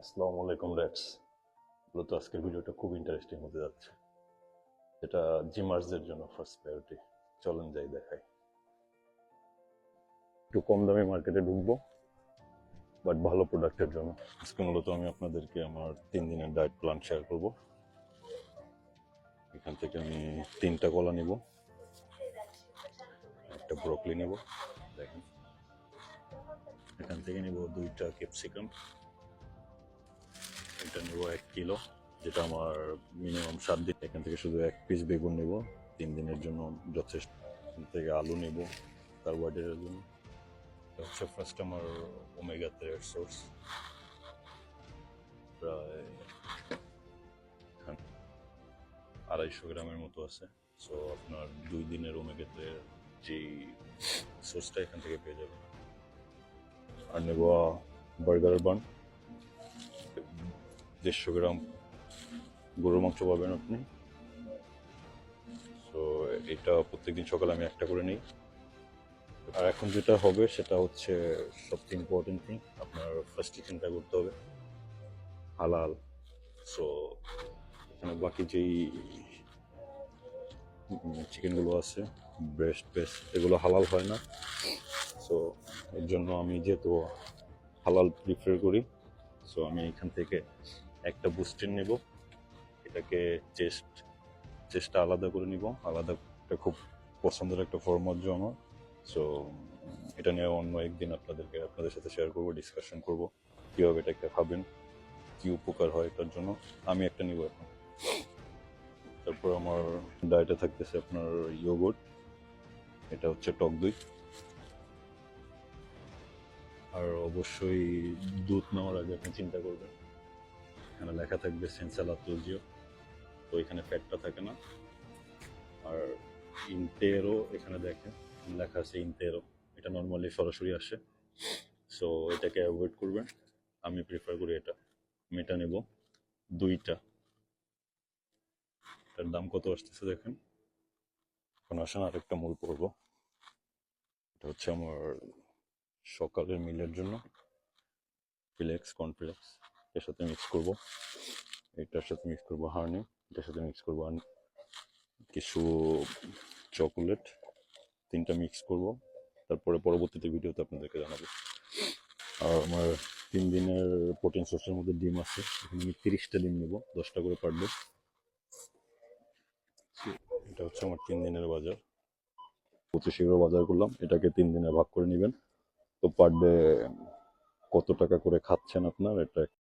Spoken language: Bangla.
আসসালামু আলাইকুম রেটস। মূলত আজকের ভিডিওটা খুব ইন্টারেস্টিং হতে যাচ্ছে। এটা জিমার্সদের জন্য ফার্স্ট প্রায়োরিটি। চলেন যাই দেখাই। একটু কম দামে মার্কেটে ঢুকবো, বাট ভালো প্রোডাক্টের জন্য। আজকে মূলত আমি আপনাদেরকে আমার 3 দিনের ডায়েট প্ল্যান শেয়ার করব। এখান থেকে আমি 3টা কলা নিব, একটা ব্রোকলি নেব, দেখেন। এখান থেকে নিব 2টা ক্যাপসিকাম, এটা নেব 1 কিলো, যেটা আমার মিনিমাম 7 দিন। এখান থেকে শুধু 1 পিস বেগুন নেব, 3 দিনের জন্য যথেষ্ট। এখান থেকে আলু নেব কার্বোহাইড্রেটের জন্য। এটা হচ্ছে ফার্স্ট আমার ওমেগা 3 সোর্স, প্রায় 250 গ্রামের মতো আছে। সো আপনার 2 দিনের ওমেগা 3 যেই সোর্সটা এখান থেকে পেয়ে যাবেন। আর নেব বার্গার বান, 150 গ্রাম গরুর মাংস পাবেন আপনি। তো এটা প্রত্যেকদিন সকালে আমি একটা করে নিই। আর এখন যেটা হবে সেটা হচ্ছে সবচেয়ে ইম্পর্টেন্ট থিং, আপনার ফার্স্টে চিন্তা করতে হবে হালাল। সো এখানে বাকি যেই চিকেনগুলো আছে, ব্রেস্ট পেস্ট, এগুলো হালাল হয় না। সো এর জন্য আমি যেহেতু হালাল প্রিফার করি, সো আমি এখান থেকে একটা বুস্টিন নেব। এটাকে চেস্টটা আলাদা করে নিব, আলাদা। এটা খুব পছন্দের একটা ফরম্যাট আমার। সো এটা নিয়ে অন্য একদিন আপনাদের সাথে শেয়ার করবো, ডিসকাশন করব কীভাবে এটাকে খাবেন, কী উপকার হয় এটার জন্য। আমি একটা নিব এখন। তারপর আমার ডায়েটে থাকতেছে আপনার ইয়োগurt, এটা হচ্ছে টক দই। আর অবশ্যই দুধ নেওয়ার আগে আপনি চিন্তা করবেন, এখানে লেখা থাকবে সেন্সা ল্যাকটোজিও, তো এখানে ফ্যাটটা থাকে না। আর ইনটেরো এখানে দেখেন লেখা আছে ইনটেরো, এটা নর্মালি সরাসরি আসে। সো এটাকে অ্যাভয়েড করবেন, আমি প্রিফার করি এটা। আমি এটা নেব 2টা। এটার দাম কত আসতেছে দেখেন। এখন আসেন আরেকটা মূল পর্ব। এটা হচ্ছে আমার সকালের মিলের জন্য ফ্লেক্স, কর্নফ্লেক্স, এর সাথে মিক্স করব, এটার সাথে মিক্স করব হানি, এটার সাথে মিক্স করব কিছু চকোলেট, 3টা মিক্স করব। তারপরে পরবর্তীতে ভিডিওতে আপনাদেরকে জানাবো। আর আমার 3 দিনের প্রোটিন সোর্সের মধ্যে ডিম আছে, এখানে আমি 30টা ডিম নেব, 10টা করে পার ডে। এটা হচ্ছে আমার 3 দিনের বাজার। 25 এগুলো বাজার করলাম, এটাকে 3 দিনে ভাগ করে নেবেন। তো পার ডে কত টাকা করে খাচ্ছেন আপনার, এটা